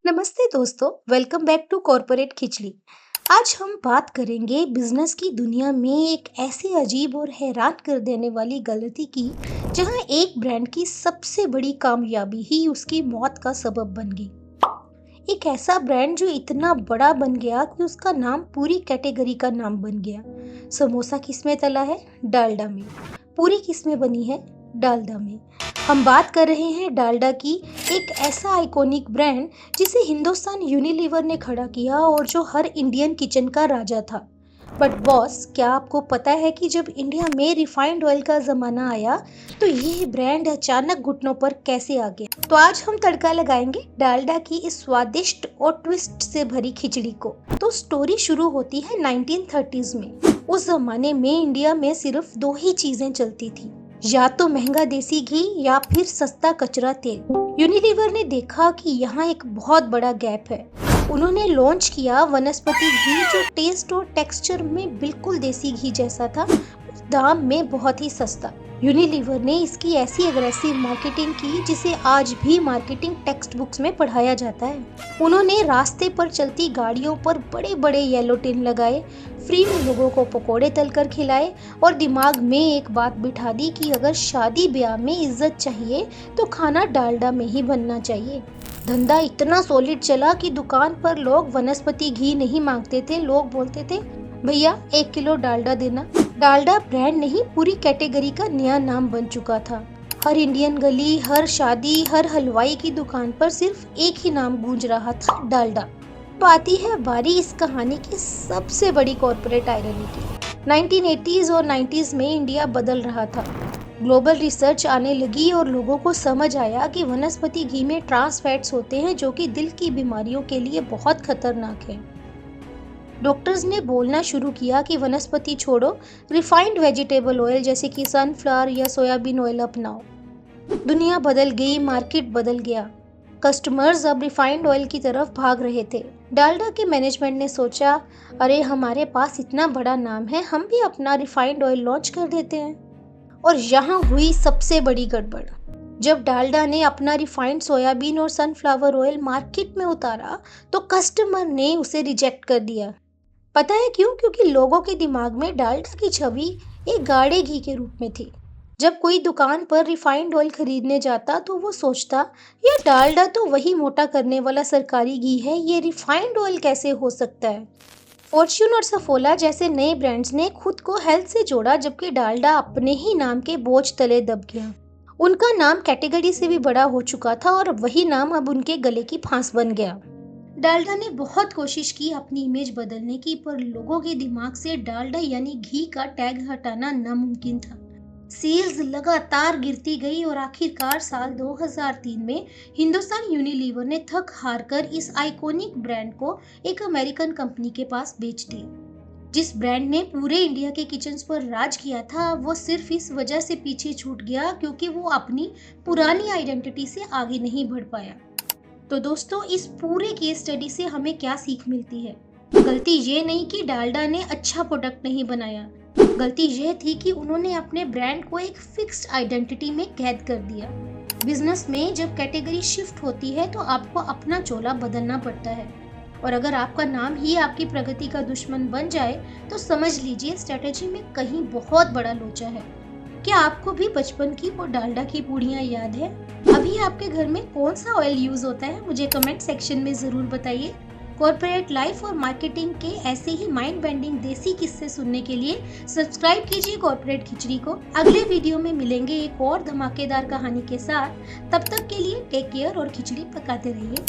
नमस्ते दोस्तों, welcome back to corporate खिचड़ी। आज हम बात करेंगे बिजनेस की दुनिया में एक ऐसी अजीब और हैरान कर देने वाली गलती की, जहां एक ब्रांड की सबसे बड़ी कामयाबी ही उसकी मौत का सबब बन गई। एक ऐसा ब्रांड जो इतना बड़ा बन गया कि उसका नाम पूरी कैटेगरी का नाम बन गया। समोसा किसमें तला है? डालडा में। पूरी किसमें बनी है? डालडा में। हम बात कर रहे हैं डालडा की, एक ऐसा आइकॉनिक ब्रांड जिसे हिंदुस्तान यूनिलीवर ने खड़ा किया और जो हर इंडियन किचन का राजा था। बट बॉस, क्या आपको पता है कि जब इंडिया में रिफाइंड ऑयल का जमाना आया तो ये ब्रांड अचानक घुटनों पर कैसे आ गया? तो आज हम तड़का लगाएंगे डालडा की इस स्वादिष्ट और ट्विस्ट से भरी खिचड़ी को। तो स्टोरी शुरू होती है 1930s में। उस जमाने में इंडिया में सिर्फ दो ही चीजें चलती थी, या तो महंगा देसी घी या फिर सस्ता कचरा तेल। यूनिलीवर ने देखा कि यहाँ एक बहुत बड़ा गैप है। उन्होंने लॉन्च किया वनस्पति घी, जो टेस्ट और टेक्सचर में बिल्कुल देसी घी जैसा था, दाम में बहुत ही सस्ता। यूनिलीवर ने इसकी ऐसी एग्रेसिव मार्केटिंग की जिसे आज भी मार्केटिंग टेक्स्ट बुक्स में पढ़ाया जाता है। उन्होंने रास्ते पर चलती गाड़ियों पर बड़े बड़े येलो टिन लगाए, फ्री में लोगों को पकोड़े तलकर खिलाए और दिमाग में एक बात बिठा दी कि अगर शादी ब्याह में इज्जत चाहिए तो खाना डालडा में ही बनना चाहिए। धंधा इतना सॉलिड चला कि दुकान पर लोग वनस्पति घी नहीं मांगते थे, लोग बोलते थे, भैया 1 किलो डालडा देना। डालडा ब्रांड नहीं, पूरी कैटेगरी का नया नाम बन चुका था। हर इंडियन गली, हर शादी, हर हलवाई की दुकान पर सिर्फ एक ही नाम गूंज रहा था, डालडा। तो आती है बारी इस कहानी की सबसे बड़ी कॉर्पोरेट आयरनी की। 1980s और 90s में इंडिया बदल रहा था। ग्लोबल रिसर्च आने लगी और लोगों को समझ आया कि वनस्पति घी में ट्रांस फैट्स होते हैं जो कि दिल की बीमारियों के लिए बहुत खतरनाक है। डॉक्टर्स ने बोलना शुरू किया कि वनस्पति छोड़ो, रिफाइंड वेजिटेबल ऑयल जैसे कि सनफ्लावर या सोयाबीन ऑयल अपनाओ। दुनिया बदल गई, मार्केट बदल गया। कस्टमर्स अब रिफाइंड ऑयल की तरफ भाग रहे थे। डालडा के मैनेजमेंट ने सोचा, अरे हमारे पास इतना बड़ा नाम है, हम भी अपना रिफाइंड ऑयल लॉन्च कर देते हैं। और यहाँ हुई सबसे बड़ी गड़बड़। जब डालडा ने अपना रिफाइंड सोयाबीन और सनफ्लावर ऑयल मार्केट में उतारा तो कस्टमर ने उसे रिजेक्ट कर दिया। पता है क्यों? क्योंकि लोगों के दिमाग में डालडा की छवि एक गाढ़े घी के रूप में थी। जब कोई दुकान पर रिफाइंड ऑयल खरीदने जाता तो वो सोचता, ये डालडा तो वही मोटा करने वाला सरकारी घी है, ये रिफाइंड ऑयल कैसे हो सकता है? फॉर्च्यून और सफोला जैसे नए ब्रांड्स ने खुद को हेल्थ से जोड़ा, जबकि डालडा अपने ही नाम के बोझ तले दब गया। उनका नाम कैटेगरी से भी बड़ा हो चुका था और वही नाम अब उनके गले की फांस बन गया। डालडा ने बहुत कोशिश की अपनी इमेज बदलने की, पर लोगों के दिमाग से डालडा यानी घी का टैग हटाना नामुमकिन था। सेल्स लगातार गिरती गई और आखिरकार साल 2003 में हिंदुस्तान यूनिलीवर ने थक हार कर इस आइकॉनिक ब्रांड को एक अमेरिकन कंपनी के पास बेच दिया। जिस ब्रांड ने पूरे इंडिया के किचन्स पर राज किया था, वो सिर्फ इस वजह से पीछे छूट गया क्योंकि वो अपनी पुरानी आइडेंटिटी से आगे नहीं बढ़ पाया। तो दोस्तों, इस पूरे केस स्टडी से हमें क्या सीख मिलती है? गलती ये नहीं कि डालडा ने अच्छा प्रोडक्ट नहीं बनाया, गलती यह थी कि उन्होंने अपने ब्रांड को एक फिक्स्ड आइडेंटिटी में कैद कर दिया। बिजनेस में जब कैटेगरी शिफ्ट होती है तो आपको अपना चोला बदलना पड़ता है, और अगर आपका नाम ही आपकी प्रगति का दुश्मन बन जाए तो समझ लीजिए स्ट्रेटेजी में कहीं बहुत बड़ा लोचा है। क्या आपको भी बचपन की वो डालडा की पूड़ियाँ याद है? अभी आपके घर में कौन सा ऑयल यूज होता है, मुझे कमेंट सेक्शन में जरूर बताइए। कॉर्पोरेट लाइफ और मार्केटिंग के ऐसे ही माइंड बेंडिंग देसी किस्से सुनने के लिए सब्सक्राइब कीजिए कॉर्पोरेट खिचड़ी को। अगले वीडियो में मिलेंगे एक और धमाकेदार कहानी के साथ। तब तक के लिए टेक केयर और खिचड़ी पकाते रहिए।